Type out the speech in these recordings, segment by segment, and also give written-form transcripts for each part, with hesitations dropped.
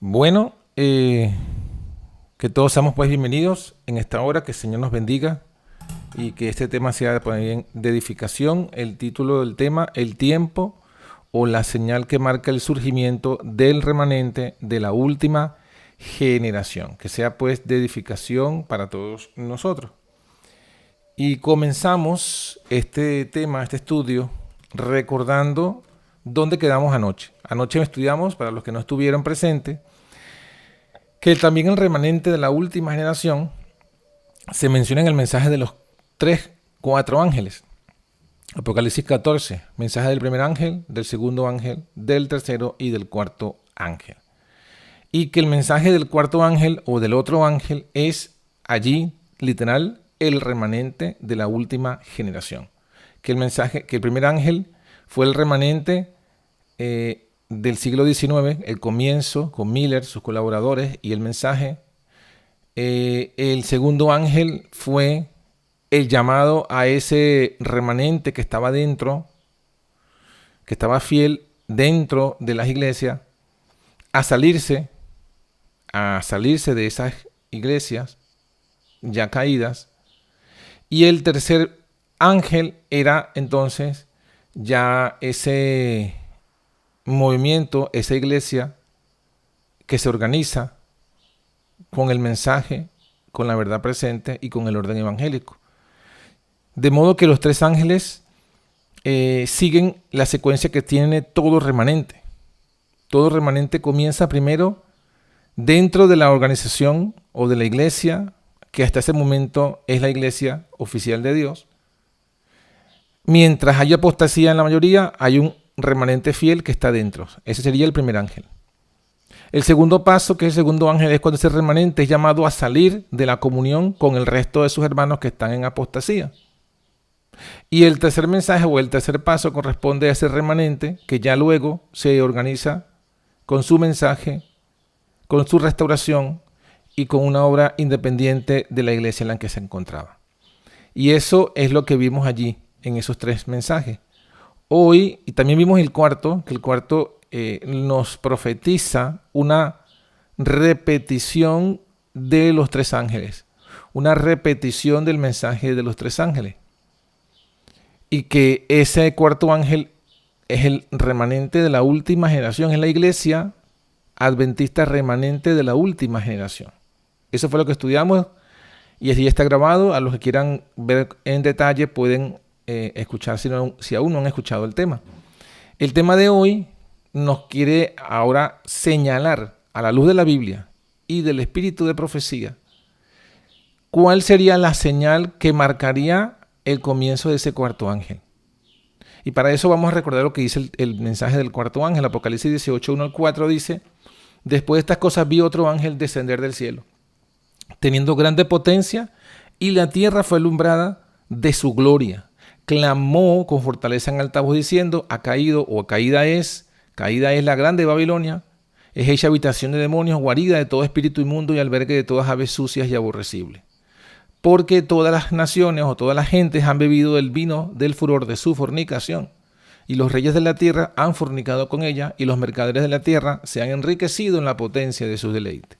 Bueno, que todos seamos pues bienvenidos en esta hora, que el Señor nos bendiga y que este tema sea de edificación. El título del tema, el tiempo o la señal que marca el surgimiento del remanente de la última generación, que sea pues de edificación para todos nosotros. Y comenzamos este tema, este estudio, recordando dónde quedamos anoche. Anoche estudiamos, para los que no estuvieron presentes, que también el remanente de la última generación se menciona en el mensaje de los cuatro ángeles. Apocalipsis 14, mensaje del primer ángel, del segundo ángel, del tercero y del cuarto ángel. Y que el mensaje del cuarto ángel o del otro ángel es allí, literal, el remanente de la última generación. Que el primer ángel fue el remanente del siglo XIX, el comienzo con Miller, sus colaboradores y el mensaje. El segundo ángel fue el llamado a ese remanente que estaba dentro, que estaba fiel dentro de las iglesias, a salirse de esas iglesias ya caídas. Y el tercer ángel era entonces ya ese movimiento, esa iglesia que se organiza con el mensaje, con la verdad presente y con el orden evangélico. De modo que los tres ángeles siguen la secuencia que tiene todo remanente. Todo remanente comienza primero dentro de la organización o de la iglesia, que hasta ese momento es la iglesia oficial de Dios. Mientras haya apostasía en la mayoría, hay un remanente fiel que está dentro. Ese sería el primer ángel. El segundo paso, que es el segundo ángel, es cuando ese remanente es llamado a salir de la comunión con el resto de sus hermanos que están en apostasía. Y el tercer mensaje o el tercer paso corresponde a ese remanente que ya luego se organiza con su mensaje, con su restauración y con una obra independiente de la iglesia en la que se encontraba. Y eso es lo que vimos allí en esos tres mensajes. Hoy, y también vimos el cuarto, que el cuarto nos profetiza una repetición de los tres ángeles, una repetición del mensaje de los tres ángeles. Y que ese cuarto ángel es el remanente de la última generación, es la iglesia adventista remanente de la última generación. Eso fue lo que estudiamos y así está grabado. A los que quieran ver en detalle pueden escuchar si aún no han escuchado el tema. El tema de hoy nos quiere ahora señalar a la luz de la Biblia y del espíritu de profecía cuál sería la señal que marcaría el comienzo de ese cuarto ángel. Y para eso vamos a recordar lo que dice el mensaje del cuarto ángel. Apocalipsis 18, 1 al 4 dice: después de estas cosas vi otro ángel descender del cielo, teniendo grande potencia, y la tierra fue alumbrada de su gloria. Clamó con fortaleza en alta voz diciendo: ha caído, o caída es la grande Babilonia, es hecha habitación de demonios, guarida de todo espíritu inmundo y albergue de todas aves sucias y aborrecibles. Porque todas las naciones o todas las gentes han bebido del vino del furor de su fornicación, y los reyes de la tierra han fornicado con ella, y los mercaderes de la tierra se han enriquecido en la potencia de sus deleites.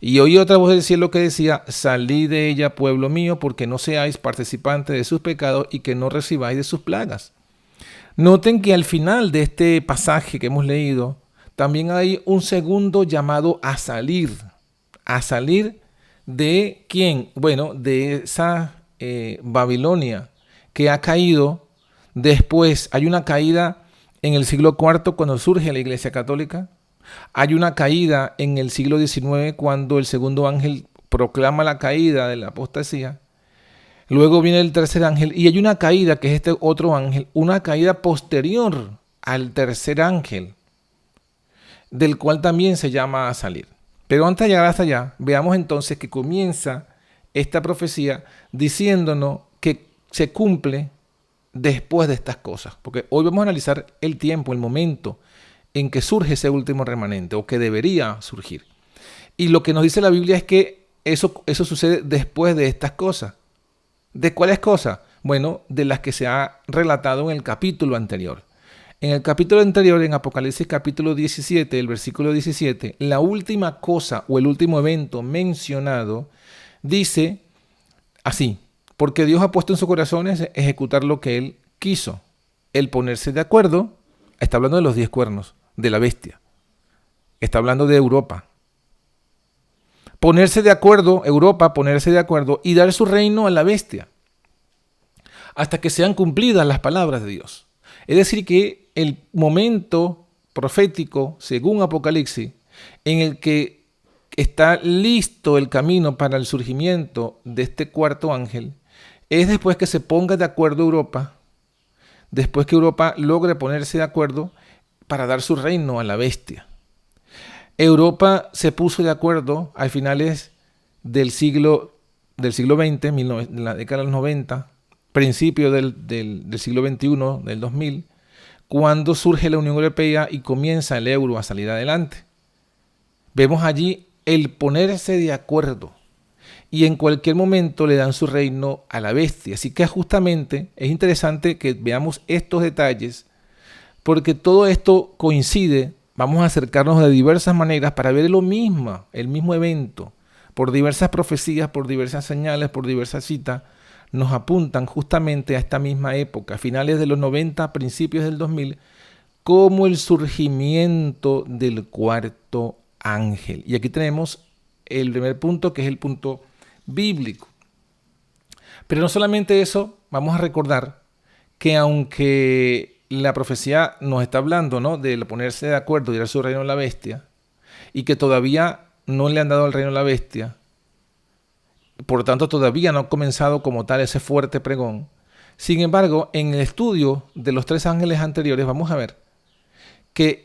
Y oí otra voz del cielo que decía: salid de ella, pueblo mío, porque no seáis participantes de sus pecados y que no recibáis de sus plagas. Noten que al final de este pasaje que hemos leído, también hay un segundo llamado a salir. ¿A salir de quién? Bueno, de esa Babilonia que ha caído. Después hay una caída en el siglo IV cuando surge la Iglesia Católica. Hay una caída en el siglo XIX cuando el segundo ángel proclama la caída de la apostasía. Luego viene el tercer ángel y hay una caída, que es este otro ángel, una caída posterior al tercer ángel, del cual también se llama a salir. Pero antes de llegar hasta allá, veamos entonces que comienza esta profecía diciéndonos que se cumple después de estas cosas. Porque hoy vamos a analizar el tiempo, el momento en que surge ese último remanente, o que debería surgir. Y lo que nos dice la Biblia es que eso sucede después de estas cosas. ¿De cuáles cosas? Bueno, de las que se ha relatado en el capítulo anterior. En el capítulo anterior, en Apocalipsis capítulo 17, el versículo 17, la última cosa o el último evento mencionado dice así: porque Dios ha puesto en sus corazones ejecutar lo que Él quiso. El ponerse de acuerdo, está hablando de los 10 cuernos, de la bestia. Está hablando de Europa. Ponerse de acuerdo, Europa, ponerse de acuerdo y dar su reino a la bestia, hasta que sean cumplidas las palabras de Dios. Es decir, que el momento profético, según Apocalipsis, en el que está listo el camino para el surgimiento de este cuarto ángel, es después que se ponga de acuerdo Europa, después que Europa logre ponerse de acuerdo para dar su reino a la bestia. Europa se puso de acuerdo a finales del siglo XX, en la década de los 90, principio del siglo XXI, del 2000, cuando surge la Unión Europea y comienza el euro a salir adelante. Vemos allí el ponerse de acuerdo y en cualquier momento le dan su reino a la bestia. Así que justamente es interesante que veamos estos detalles, porque todo esto coincide. Vamos a acercarnos de diversas maneras para ver el mismo evento, por diversas profecías, por diversas señales, por diversas citas, nos apuntan justamente a esta misma época, finales de los 90, principios del 2000, como el surgimiento del cuarto ángel. Y aquí tenemos el primer punto, que es el punto bíblico. Pero no solamente eso, vamos a recordar que aunque la profecía nos está hablando, ¿no?, de ponerse de acuerdo y dar su reino a la bestia, y que todavía no le han dado el reino a la bestia, por lo tanto todavía no ha comenzado como tal ese fuerte pregón. Sin embargo, en el estudio de los 3 ángeles anteriores vamos a ver que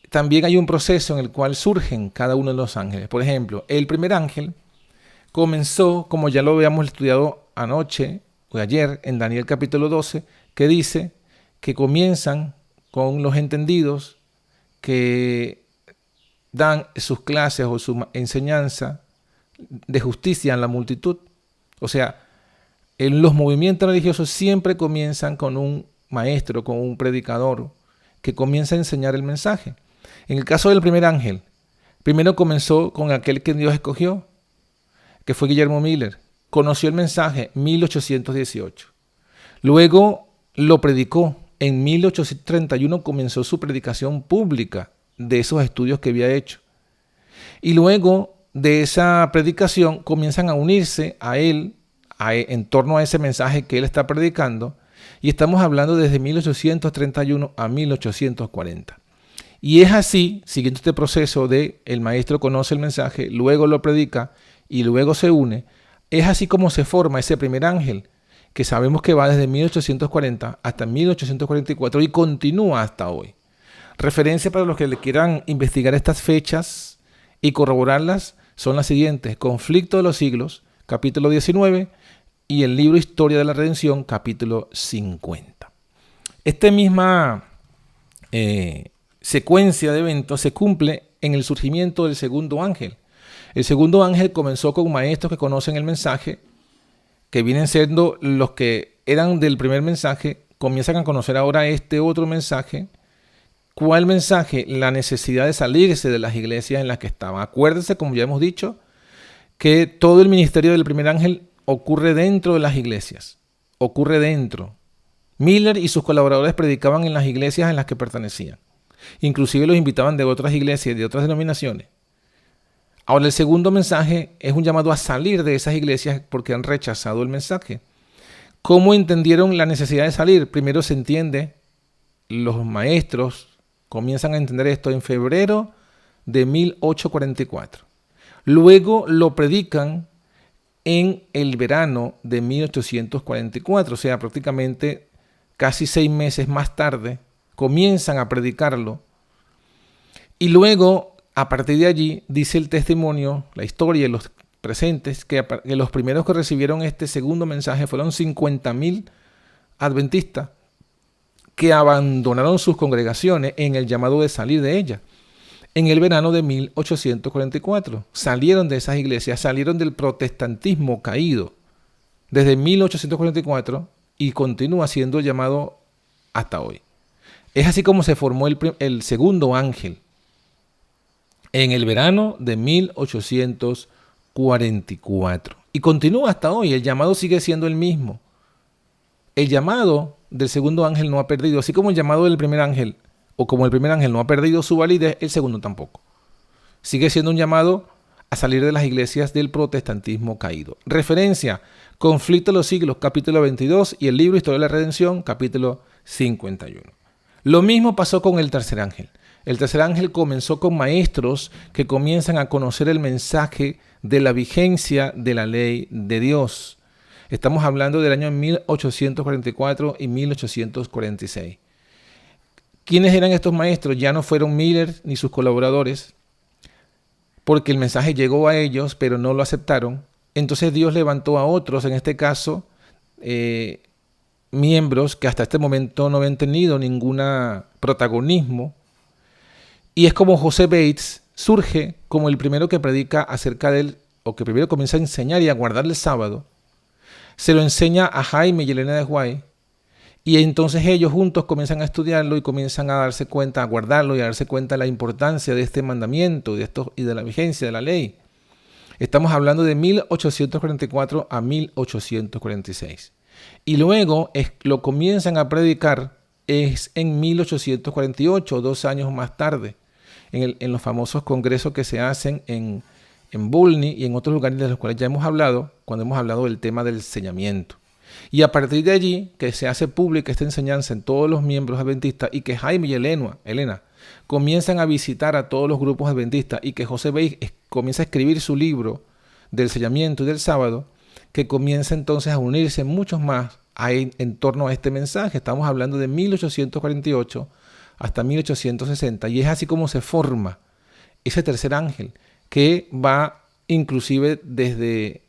también hay un proceso en el cual surgen cada uno de los ángeles. Por ejemplo, el primer ángel comenzó, como ya lo habíamos estudiado anoche o ayer en Daniel capítulo 12, que dice que comienzan con los entendidos que dan sus clases o su enseñanza de justicia en la multitud. O sea, en los movimientos religiosos siempre comienzan con un maestro, con un predicador que comienza a enseñar el mensaje. En el caso del primer ángel, primero comenzó con aquel que Dios escogió, que fue Guillermo Miller. Conoció el mensaje en 1818. Luego lo predicó. En 1831 comenzó su predicación pública de esos estudios que había hecho. Y luego de esa predicación comienzan a unirse a él en torno a ese mensaje que él está predicando. Y estamos hablando desde 1831 a 1840. Y es así, siguiendo este proceso de el maestro conoce el mensaje, luego lo predica y luego se une, es así como se forma ese primer ángel, que sabemos que va desde 1840 hasta 1844 y continúa hasta hoy. Referencia para los que le quieran investigar estas fechas y corroborarlas son las siguientes: Conflicto de los siglos, capítulo 19, y el libro Historia de la Redención, capítulo 50. Esta misma secuencia de eventos se cumple en el surgimiento del segundo ángel. El segundo ángel comenzó con maestros que conocen el mensaje, que vienen siendo los que eran del primer mensaje, comienzan a conocer ahora este otro mensaje. ¿Cuál mensaje? La necesidad de salirse de las iglesias en las que estaban. Acuérdense, como ya hemos dicho, que todo el ministerio del primer ángel ocurre dentro de las iglesias. Ocurre dentro. Miller y sus colaboradores predicaban en las iglesias en las que pertenecían. Inclusive los invitaban de otras iglesias, de otras denominaciones. Ahora, el segundo mensaje es un llamado a salir de esas iglesias porque han rechazado el mensaje. ¿Cómo entendieron la necesidad de salir? Primero se entiende, los maestros comienzan a entender esto en febrero de 1844. Luego lo predican en el verano de 1844, o sea, prácticamente casi 6 meses más tarde, comienzan a predicarlo. Y luego, a partir de allí, dice el testimonio, la historia de los presentes, que los primeros que recibieron este segundo mensaje fueron 50,000 adventistas que abandonaron sus congregaciones en el llamado de salir de ellas. En el verano de 1844 salieron de esas iglesias, salieron del protestantismo caído desde 1844 y continúa siendo llamado hasta hoy. Es así como se formó el segundo ángel en el verano de 1844. Y continúa hasta hoy, el llamado sigue siendo el mismo. El llamado del segundo ángel no ha perdido, así como el llamado del primer ángel, o como el primer ángel no ha perdido su validez, el segundo tampoco. Sigue siendo un llamado a salir de las iglesias del protestantismo caído. Referencia, Conflicto de los Siglos, capítulo 22, y el libro Historia de la Redención, capítulo 51. Lo mismo pasó con el tercer ángel. El tercer ángel comenzó con maestros que comienzan a conocer el mensaje de la vigencia de la ley de Dios. Estamos hablando del año 1844 y 1846. ¿Quiénes eran estos maestros? Ya no fueron Miller ni sus colaboradores, porque el mensaje llegó a ellos, pero no lo aceptaron. Entonces Dios levantó a otros, en este caso, miembros que hasta este momento no habían tenido ningún protagonismo. Y es como José Bates surge como el primero que predica acerca de él, o que primero comienza a enseñar y a guardar el sábado. Se lo enseña a Jaime y Elena de White, y entonces ellos juntos comienzan a estudiarlo y comienzan a darse cuenta, a guardarlo y a darse cuenta de la importancia de este mandamiento y de la vigencia de la ley. Estamos hablando de 1844 a 1846. Y luego lo comienzan a predicar es en 1848, 2 años más tarde, en los famosos congresos que se hacen en Bulni y en otros lugares de los cuales ya hemos hablado, cuando hemos hablado del tema del enseñamiento. Y a partir de allí, que se hace pública esta enseñanza en todos los miembros adventistas y que Jaime y Elena comienzan a visitar a todos los grupos adventistas y que José Bates comienza a escribir su libro del enseñamiento y del sábado, que comienza entonces a unirse muchos más en torno a este mensaje. Estamos hablando de 1848 hasta 1860 y es así como se forma ese tercer ángel que va inclusive desde,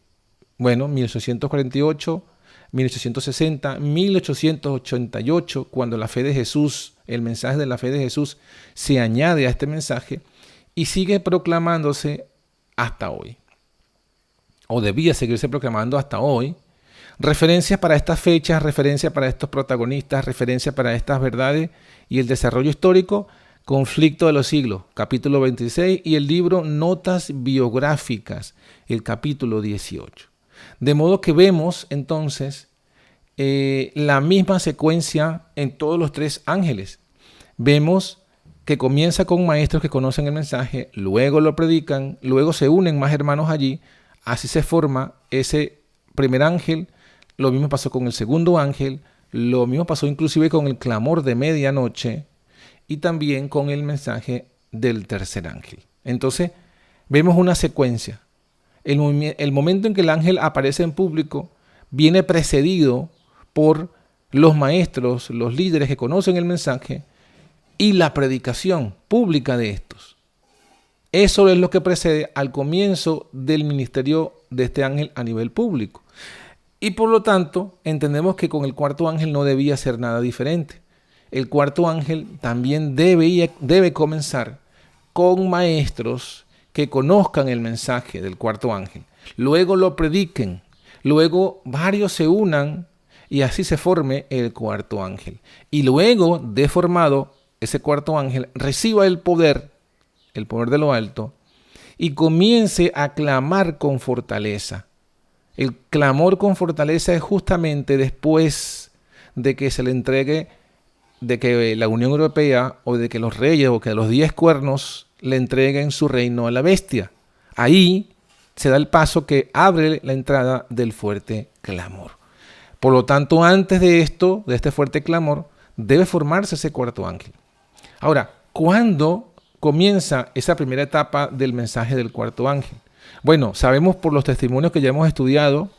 1848, 1860, 1888, cuando la fe de Jesús, el mensaje de la fe de Jesús se añade a este mensaje y sigue proclamándose hasta hoy, o debía seguirse proclamando hasta hoy. Referencias para estas fechas, referencias para estos protagonistas, referencias para estas verdades y el desarrollo histórico, Conflicto de los Siglos, capítulo 26, y el libro Notas Biográficas, el capítulo 18. De modo que vemos entonces la misma secuencia en todos los 3 ángeles. Vemos que comienza con maestros que conocen el mensaje, luego lo predican, luego se unen más hermanos allí, así se forma ese primer ángel. Lo mismo pasó con el segundo ángel, lo mismo pasó inclusive con el clamor de medianoche y también con el mensaje del tercer ángel. Entonces vemos una secuencia. El momento en que el ángel aparece en público viene precedido por los maestros, los líderes que conocen el mensaje y la predicación pública de estos. Eso es lo que precede al comienzo del ministerio de este ángel a nivel público. Y por lo tanto, entendemos que con el cuarto ángel no debía ser nada diferente. El cuarto ángel también debe comenzar con maestros que conozcan el mensaje del cuarto ángel. Luego lo prediquen, luego varios se unan y así se forme el cuarto ángel. Y luego de formado ese cuarto ángel, reciba el poder de lo alto, y comience a clamar con fortaleza. El clamor con fortaleza es justamente después de que se le entregue, de que la Unión Europea o de que los reyes o que los 10 cuernos le entreguen su reino a la bestia. Ahí se da el paso que abre la entrada del fuerte clamor. Por lo tanto, antes de esto, de este fuerte clamor, debe formarse ese cuarto ángel. Ahora, ¿cuándo comienza esa primera etapa del mensaje del cuarto ángel? Bueno, sabemos por los testimonios que ya hemos estudiado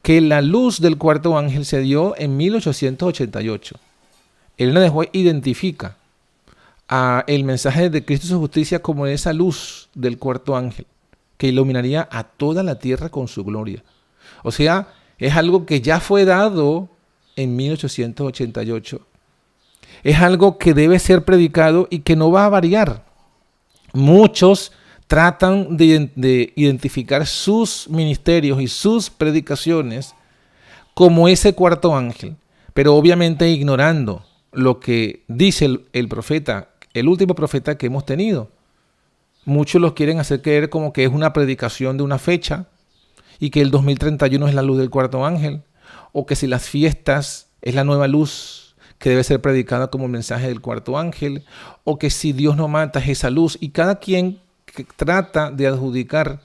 que la luz del cuarto ángel se dio en 1888. Elena de White identifica el mensaje de Cristo y su justicia como esa luz del cuarto ángel que iluminaría a toda la tierra con su gloria. O sea, es algo que ya fue dado en 1888. Es algo que debe ser predicado y que no va a variar. Muchos tratan de identificar sus ministerios y sus predicaciones como ese cuarto ángel, pero obviamente ignorando lo que dice el profeta, el último profeta que hemos tenido. Muchos los quieren hacer creer como que es una predicación de una fecha y que el 2031 es la luz del cuarto ángel, o que si las fiestas es la nueva luz que debe ser predicada como el mensaje del cuarto ángel, o que si Dios no mata es esa luz, y cada quien que trata de adjudicar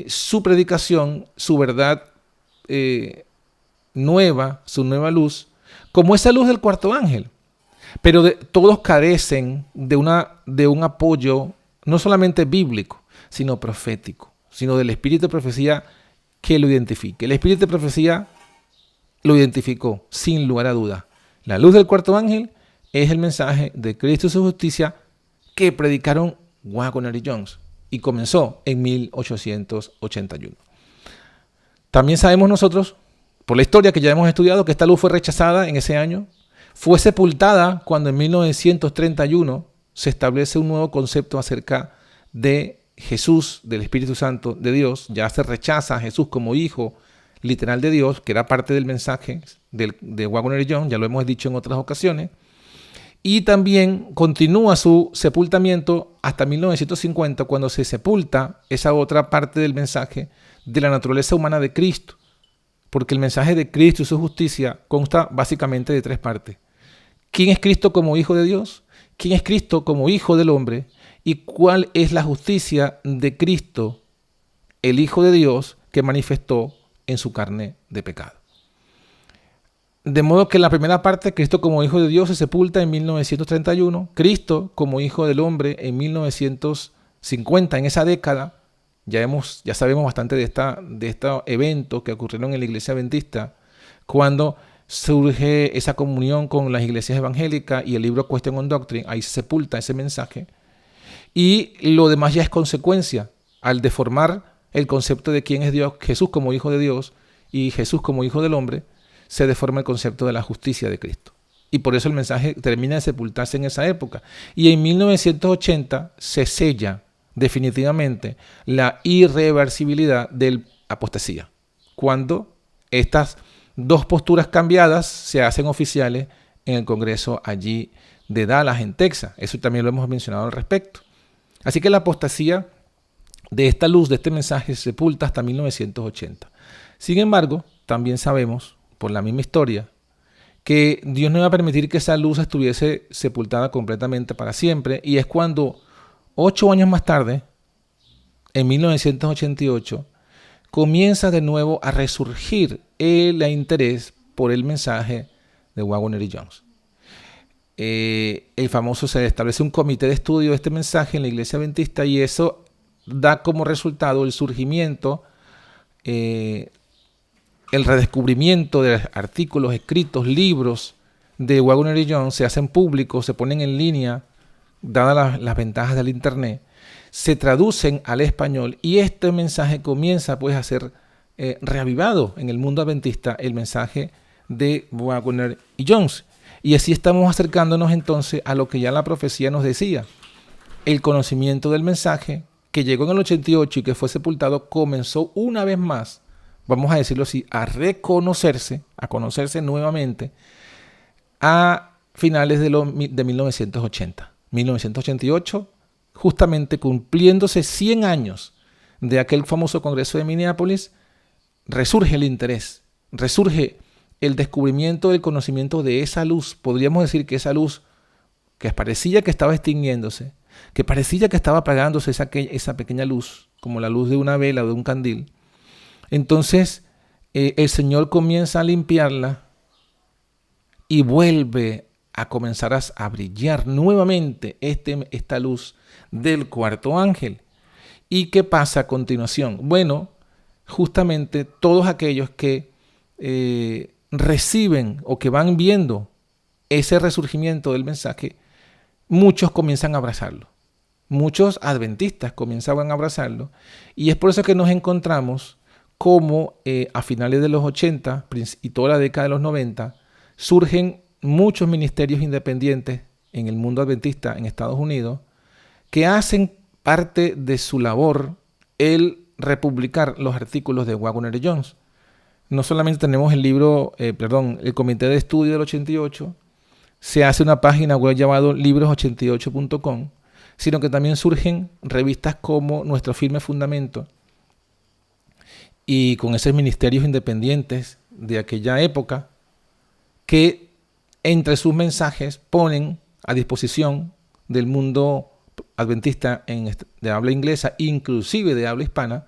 su predicación, su verdad nueva, su nueva luz, como esa luz del cuarto ángel. Pero todos carecen de un apoyo no solamente bíblico, sino profético, sino del espíritu de profecía que lo identifique. El espíritu de profecía lo identificó sin lugar a duda. La luz del cuarto ángel es el mensaje de Cristo y su justicia que predicaron Waggoner y Jones, y comenzó en 1881. También sabemos nosotros, por la historia que ya hemos estudiado, que esta luz fue rechazada en ese año. Fue sepultada cuando en 1931 se establece un nuevo concepto acerca de Jesús, del Espíritu Santo de Dios. Ya se rechaza a Jesús como hijo literal de Dios, que era parte del mensaje de Waggoner y Jones, ya lo hemos dicho en otras ocasiones. Y también continúa su sepultamiento hasta 1950, cuando se sepulta esa otra parte del mensaje de la naturaleza humana de Cristo. Porque el mensaje de Cristo y su justicia consta básicamente de tres partes. ¿Quién es Cristo como Hijo de Dios? ¿Quién es Cristo como Hijo del hombre? ¿Y cuál es la justicia de Cristo, el Hijo de Dios, que manifestó en su carne de pecado? De modo que en la primera parte, Cristo como Hijo de Dios se sepulta en 1931, Cristo como Hijo del hombre en 1950, en esa década. Ya sabemos bastante de este evento que ocurrieron en la iglesia adventista, cuando surge esa comunión con las iglesias evangélicas y el libro Question on Doctrine. Ahí se sepulta ese mensaje. Y lo demás ya es consecuencia, al deformar el concepto de quién es Dios, Jesús como Hijo de Dios y Jesús como Hijo del hombre, se deforma el concepto de la justicia de Cristo. Y por eso el mensaje termina de sepultarse en esa época. Y en 1980 se sella definitivamente la irreversibilidad de la apostasía, cuando estas dos posturas cambiadas se hacen oficiales en el Congreso allí de Dallas, en Texas. Eso también lo hemos mencionado al respecto. Así que la apostasía de esta luz, de este mensaje, se sepulta hasta 1980. Sin embargo, también sabemos, por la misma historia, que Dios no iba a permitir que esa luz estuviese sepultada completamente para siempre, y es cuando 8 años más tarde, en 1988, comienza de nuevo a resurgir el interés por el mensaje de Waggoner y Jones. Se establece un comité de estudio de este mensaje en la iglesia adventista, y eso da como resultado el surgimiento, el redescubrimiento de artículos escritos, libros de Waggoner y Jones. Se hacen públicos, se ponen en línea, dadas las ventajas del internet, se traducen al español, y este mensaje comienza pues a ser reavivado en el mundo adventista, el mensaje de Waggoner y Jones. Y así estamos acercándonos entonces a lo que ya la profecía nos decía. El conocimiento del mensaje, que llegó en el 88 y que fue sepultado, comenzó una vez más, vamos a decirlo así, a conocerse nuevamente a finales de 1980. 1988, justamente cumpliéndose 100 años de aquel famoso Congreso de Minneapolis, resurge el interés, resurge el descubrimiento del conocimiento de esa luz. Podríamos decir que esa luz que parecía que estaba extinguiéndose, que parecía que estaba apagándose esa pequeña luz, como la luz de una vela o de un candil. Entonces el Señor comienza a limpiarla y vuelve a comenzar a brillar nuevamente esta luz del cuarto ángel. ¿Y qué pasa a continuación? Bueno, justamente todos aquellos que reciben o que van viendo ese resurgimiento del mensaje, muchos comienzan a abrazarlo. Muchos adventistas comienzan a abrazarlo, y es por eso que nos encontramos como a finales de los 80 y toda la década de los 90 surgen muchos ministerios independientes en el mundo adventista en Estados Unidos que hacen parte de su labor el republicar los artículos de Waggoner y Jones. No solamente tenemos el comité de estudio del 88, se hace una página web llamada libros88.com, sino que también surgen revistas como Nuestro Firme Fundamento, y con esos ministerios independientes de aquella época que entre sus mensajes ponen a disposición del mundo adventista de habla inglesa, inclusive de habla hispana,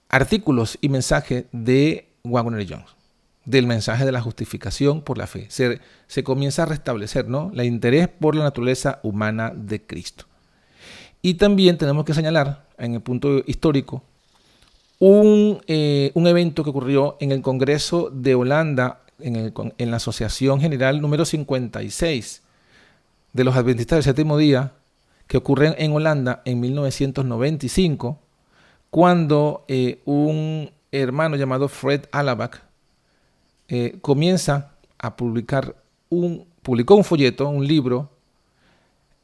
artículos y mensajes de Waggoner Jones, del mensaje de la justificación por la fe. Se comienza a restablecer, ¿no?, el interés por la naturaleza humana de Cristo. Y también tenemos que señalar, en el punto histórico, un evento que ocurrió en el Congreso de Holanda, en la Asociación General número 56 de los Adventistas del Séptimo Día, que ocurre en Holanda en 1995, cuando un hermano llamado Fred Alabak comienza a publicó un folleto, un libro,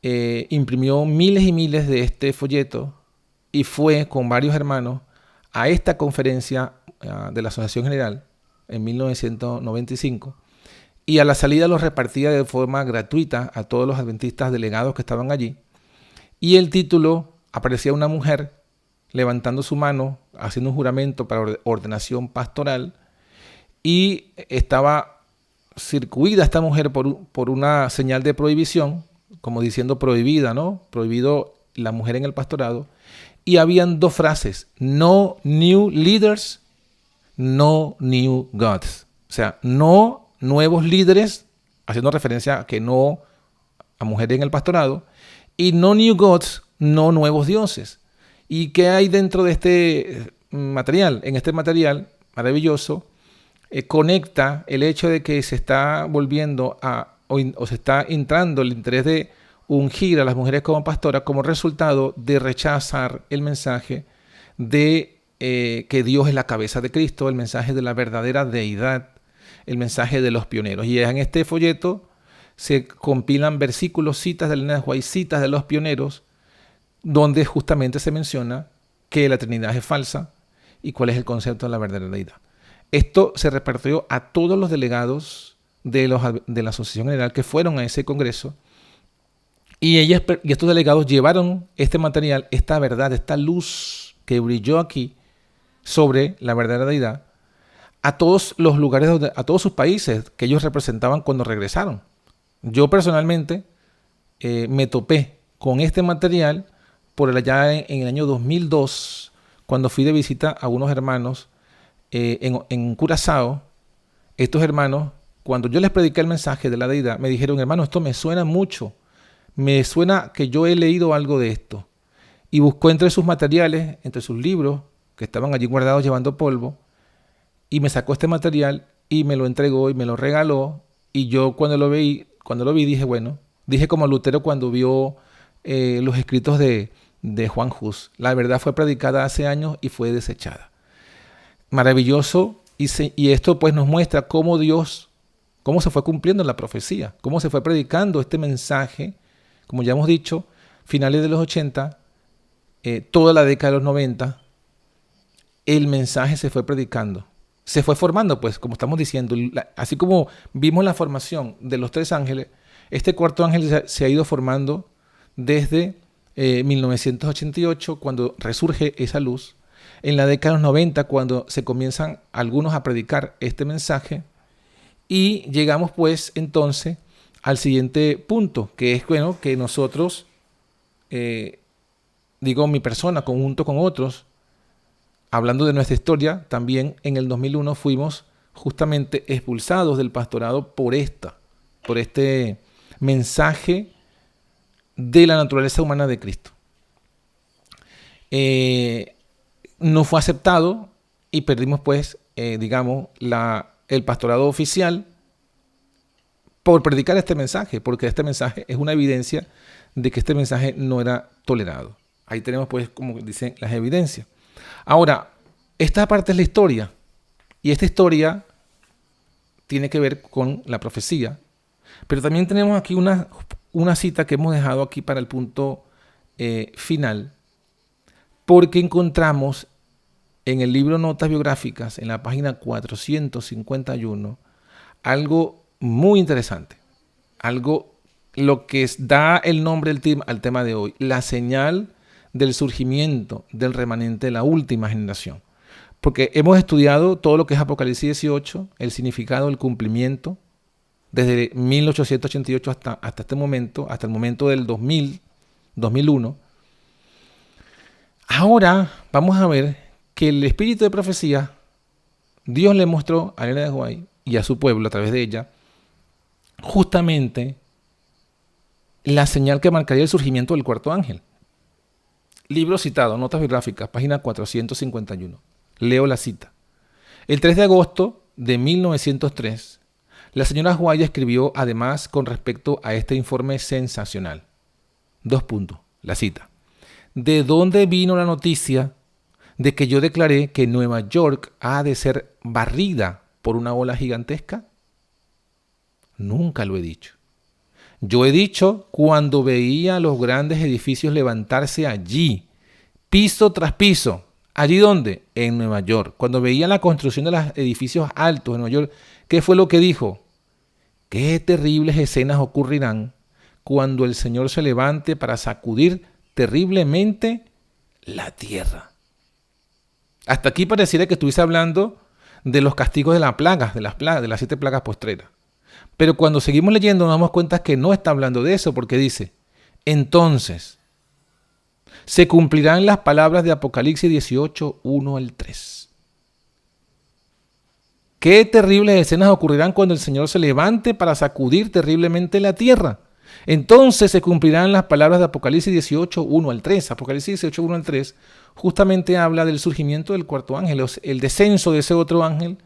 imprimió miles y miles de este folleto y fue con varios hermanos a esta conferencia de la Asociación General en 1995, y a la salida los repartía de forma gratuita a todos los adventistas delegados que estaban allí. Y el título, aparecía una mujer levantando su mano, haciendo un juramento para ordenación pastoral, y estaba circuida esta mujer por una señal de prohibición, como diciendo prohibida, ¿no? Prohibido la mujer en el pastorado. Y habían dos frases: no new leaders, no new gods. O sea, no nuevos líderes, haciendo referencia a que no a mujeres en el pastorado, y no new gods, no nuevos dioses. ¿Y qué hay dentro de este material? En este material maravilloso conecta el hecho de que se está volviendo o se está entrando el interés de ungir a las mujeres como pastoras como resultado de rechazar el mensaje de que Dios es la cabeza de Cristo, el mensaje de la verdadera deidad, el mensaje de los pioneros. Y en este folleto se compilan versículos, citas de Elena de White, citas de los pioneros, donde justamente se menciona que la Trinidad es falsa y cuál es el concepto de la verdadera deidad. Esto se repartió a todos los delegados de la Asociación General que fueron a ese congreso, y estos delegados llevaron este material, esta verdad, esta luz que brilló aquí sobre la verdadera deidad, a todos los lugares, a todos sus países que ellos representaban cuando regresaron. Yo personalmente me topé con este material por allá en el año 2002, cuando fui de visita a unos hermanos en Curazao. Estos hermanos, cuando yo les prediqué el mensaje de la deidad, me dijeron: hermano, esto me suena mucho, me suena que yo he leído algo de esto. Y buscó entre sus materiales, entre sus libros, que estaban allí guardados llevando polvo, y me sacó este material y me lo entregó y me lo regaló. Y yo cuando lo vi dije, bueno, dije como Lutero cuando vio los escritos de Juan Hus: la verdad fue predicada hace años y fue desechada. Maravilloso, y esto pues nos muestra cómo se fue cumpliendo la profecía, cómo se fue predicando este mensaje, como ya hemos dicho, finales de los 80, toda la década de los 90, el mensaje se fue predicando, se fue formando, pues, como estamos diciendo, así como vimos la formación de los tres ángeles, este cuarto ángel se ha ido formando desde 1988, cuando resurge esa luz, en la década de los 90, cuando se comienzan algunos a predicar este mensaje, y llegamos pues entonces al siguiente punto, que es, bueno, que nosotros, mi persona, conjunto con otros, hablando de nuestra historia, también en el 2001 fuimos justamente expulsados del pastorado por este mensaje de la naturaleza humana de Cristo. No fue aceptado y perdimos pues, el pastorado oficial por predicar este mensaje, porque este mensaje es una evidencia de que este mensaje no era tolerado. Ahí tenemos pues, como dicen, las evidencias. Ahora, esta parte es la historia, y esta historia tiene que ver con la profecía, pero también tenemos aquí una cita que hemos dejado aquí para el punto final, porque encontramos en el libro Notas Biográficas, en la página 451, algo muy interesante. algo, lo que da el nombre al tema de hoy, la señal del surgimiento del remanente de la última generación. Porque hemos estudiado todo lo que es Apocalipsis 18, el significado, el cumplimiento, desde 1888 hasta este momento, hasta el momento del 2000, 2001. Ahora vamos a ver que el espíritu de profecía, Dios le mostró a Elena de White y a su pueblo a través de ella, justamente la señal que marcaría el surgimiento del cuarto ángel. Libro citado, notas biográficas, página 451. Leo la cita. El 3 de agosto de 1903, la señora White escribió además con respecto a este informe sensacional. 2 puntos. La cita. ¿De dónde vino la noticia de que yo declaré que Nueva York ha de ser barrida por una ola gigantesca? Nunca lo he dicho. Yo he dicho cuando veía los grandes edificios levantarse allí, piso tras piso. ¿Allí dónde? En Nueva York. Cuando veía la construcción de los edificios altos en Nueva York, ¿qué fue lo que dijo? Qué terribles escenas ocurrirán cuando el Señor se levante para sacudir terriblemente la tierra. Hasta aquí pareciera que estuviese hablando de los castigos de las plagas, de las 7 plagas postreras. Pero cuando seguimos leyendo nos damos cuenta que no está hablando de eso, porque dice, entonces se cumplirán las palabras de Apocalipsis 18, 1 al 3. Qué terribles escenas ocurrirán cuando el Señor se levante para sacudir terriblemente la tierra. Entonces se cumplirán las palabras de Apocalipsis 18, 1 al 3. Apocalipsis 18, 1 al 3 justamente habla del surgimiento del cuarto ángel, el descenso de ese otro ángel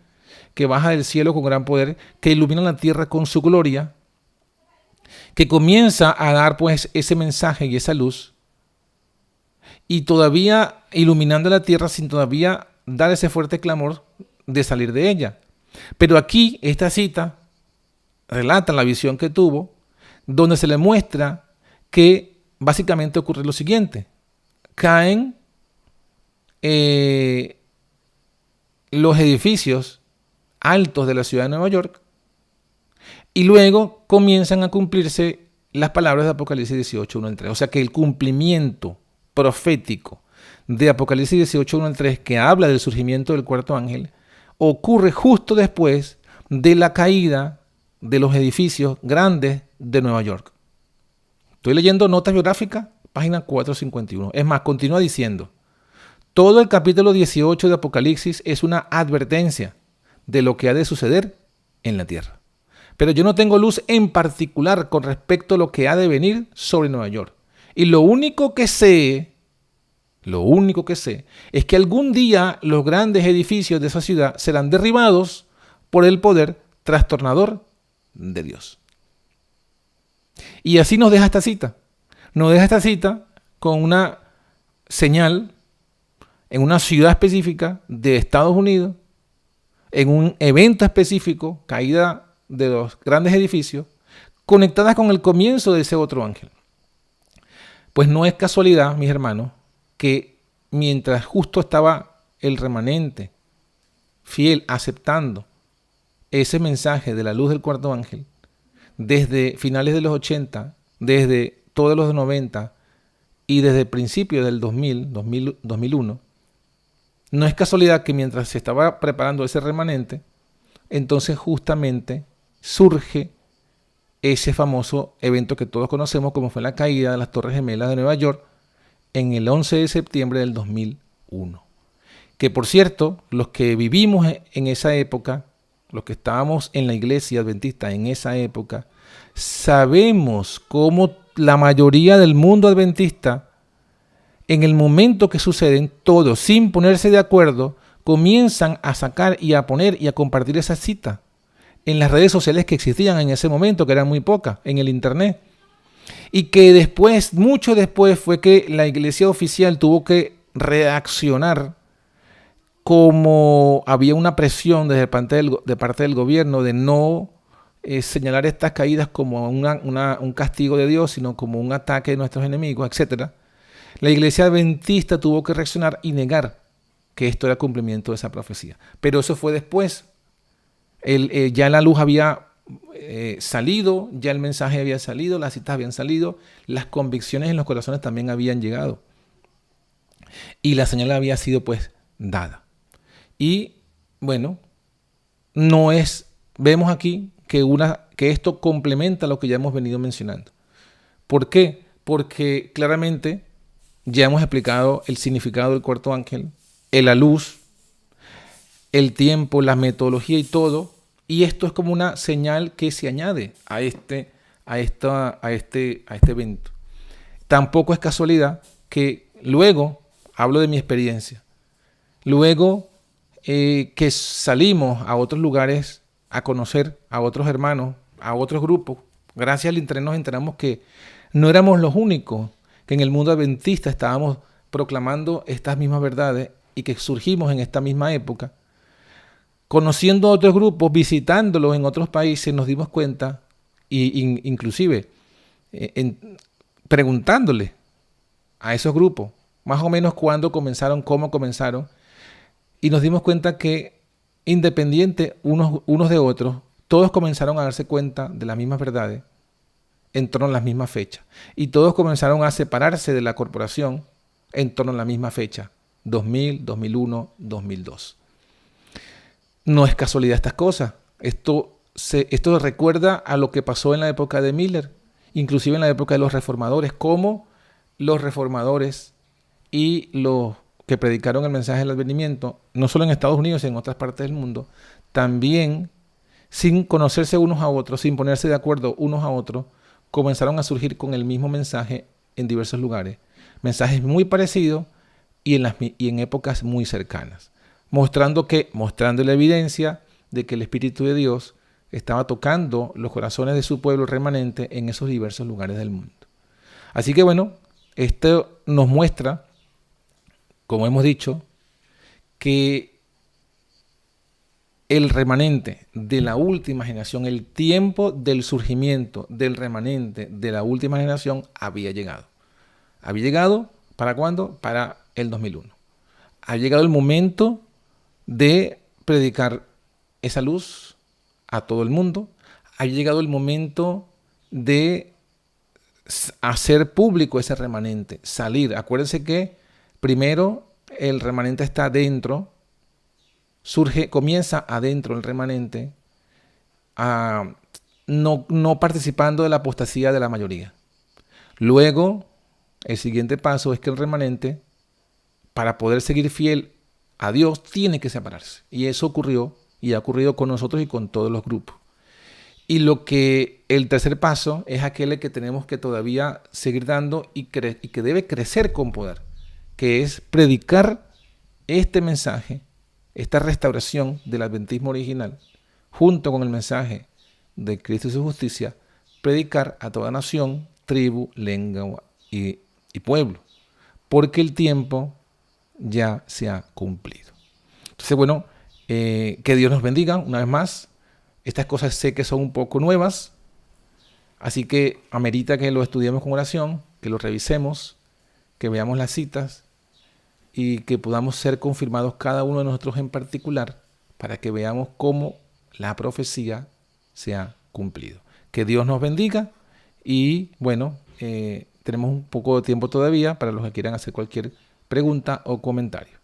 que baja del cielo con gran poder, que ilumina la tierra con su gloria, que comienza a dar pues ese mensaje y esa luz, y todavía iluminando la tierra sin todavía dar ese fuerte clamor de salir de ella. Pero aquí esta cita relata la visión que tuvo, donde se le muestra que básicamente ocurre lo siguiente. Caen los edificios altos de la ciudad de Nueva York y luego comienzan a cumplirse las palabras de Apocalipsis 18, 1 al 3. O sea que el cumplimiento profético de Apocalipsis 18, 1 al 3, que habla del surgimiento del cuarto ángel, ocurre justo después de la caída de los edificios grandes de Nueva York. Estoy leyendo notas biográficas, página 451. Es más, continúa diciendo, todo el capítulo 18 de Apocalipsis es una advertencia de lo que ha de suceder en la tierra. Pero yo no tengo luz en particular con respecto a lo que ha de venir sobre Nueva York. Y lo único que sé es que algún día los grandes edificios de esa ciudad serán derribados por el poder trastornador de Dios. Y así nos deja esta cita. Nos deja esta cita con una señal en una ciudad específica de Estados Unidos, en un evento específico, caída de los grandes edificios, conectadas con el comienzo de ese otro ángel. Pues no es casualidad, mis hermanos, que mientras justo estaba el remanente fiel aceptando ese mensaje de la luz del cuarto ángel, desde finales de los 80, desde todos los 90 y desde principios del 2001, no es casualidad que mientras se estaba preparando ese remanente, entonces justamente surge ese famoso evento que todos conocemos como fue la caída de las Torres Gemelas de Nueva York en el 11 de septiembre del 2001. Que por cierto, los que vivimos en esa época, los que estábamos en la iglesia adventista en esa época, sabemos cómo la mayoría del mundo adventista, en el momento que suceden, todos, sin ponerse de acuerdo, comienzan a sacar y a poner y a compartir esa cita en las redes sociales que existían en ese momento, que eran muy pocas, en el internet. Y que después, mucho después, fue que la iglesia oficial tuvo que reaccionar, como había una presión de parte del gobierno de no señalar estas caídas como un castigo de Dios, sino como un ataque de nuestros enemigos, etc. La iglesia adventista tuvo que reaccionar y negar que esto era cumplimiento de esa profecía. Pero eso fue después. Ya la luz había salido, ya el mensaje había salido, las citas habían salido, las convicciones en los corazones también habían llegado. Y la señal había sido pues dada. Y bueno, vemos aquí que esto complementa lo que ya hemos venido mencionando. ¿Por qué? Porque claramente ya hemos explicado el significado del cuarto ángel, la luz, el tiempo, la metodología y todo. Y esto es como una señal que se añade a este evento. Tampoco es casualidad que luego, hablo de mi experiencia, luego que salimos a otros lugares a conocer a otros hermanos, a otros grupos, gracias al internet nos enteramos que no éramos los únicos que en el mundo adventista estábamos proclamando estas mismas verdades y que surgimos en esta misma época. Conociendo a otros grupos, visitándolos en otros países, nos dimos cuenta, inclusive preguntándole a esos grupos, más o menos cuándo comenzaron, cómo comenzaron, y nos dimos cuenta que independiente unos de otros, todos comenzaron a darse cuenta de las mismas verdades en torno a las mismas fechas. Y todos comenzaron a separarse de la corporación en torno a la misma fecha, 2000, 2001, 2002. No es casualidad estas cosas. Esto recuerda a lo que pasó en la época de Miller, inclusive en la época de los reformadores, cómo los reformadores y los que predicaron el mensaje del advenimiento, no solo en Estados Unidos, sino en otras partes del mundo, también, sin conocerse unos a otros, sin ponerse de acuerdo unos a otros, comenzaron a surgir con el mismo mensaje en diversos lugares. Mensajes muy parecidos y en épocas muy cercanas. Mostrando la evidencia de que el Espíritu de Dios estaba tocando los corazones de su pueblo remanente en esos diversos lugares del mundo. Así que bueno, esto nos muestra, como hemos dicho, que el remanente de la última generación, el tiempo del surgimiento del remanente de la última generación había llegado. ¿Había llegado para cuándo? Para el 2001. Ha llegado el momento de predicar esa luz a todo el mundo. Ha llegado el momento de hacer público ese remanente, salir. Acuérdense que primero el remanente está adentro, comienza adentro el remanente, no participando de la apostasía de la mayoría. Luego, el siguiente paso es que el remanente, para poder seguir fiel a Dios, tiene que separarse. Y eso ocurrió y ha ocurrido con nosotros y con todos los grupos. Y el tercer paso es aquel que tenemos que todavía seguir dando y que debe crecer con poder, que es predicar este mensaje, esta restauración del adventismo original, junto con el mensaje de Cristo y su justicia, predicar a toda nación, tribu, lengua y pueblo, porque el tiempo ya se ha cumplido. Entonces, bueno, que Dios nos bendiga una vez más. Estas cosas sé que son un poco nuevas, así que amerita que lo estudiemos con oración, que lo revisemos, que veamos las citas y que podamos ser confirmados cada uno de nosotros en particular para que veamos cómo la profecía se ha cumplido. Que Dios nos bendiga y bueno, tenemos un poco de tiempo todavía para los que quieran hacer cualquier pregunta o comentario.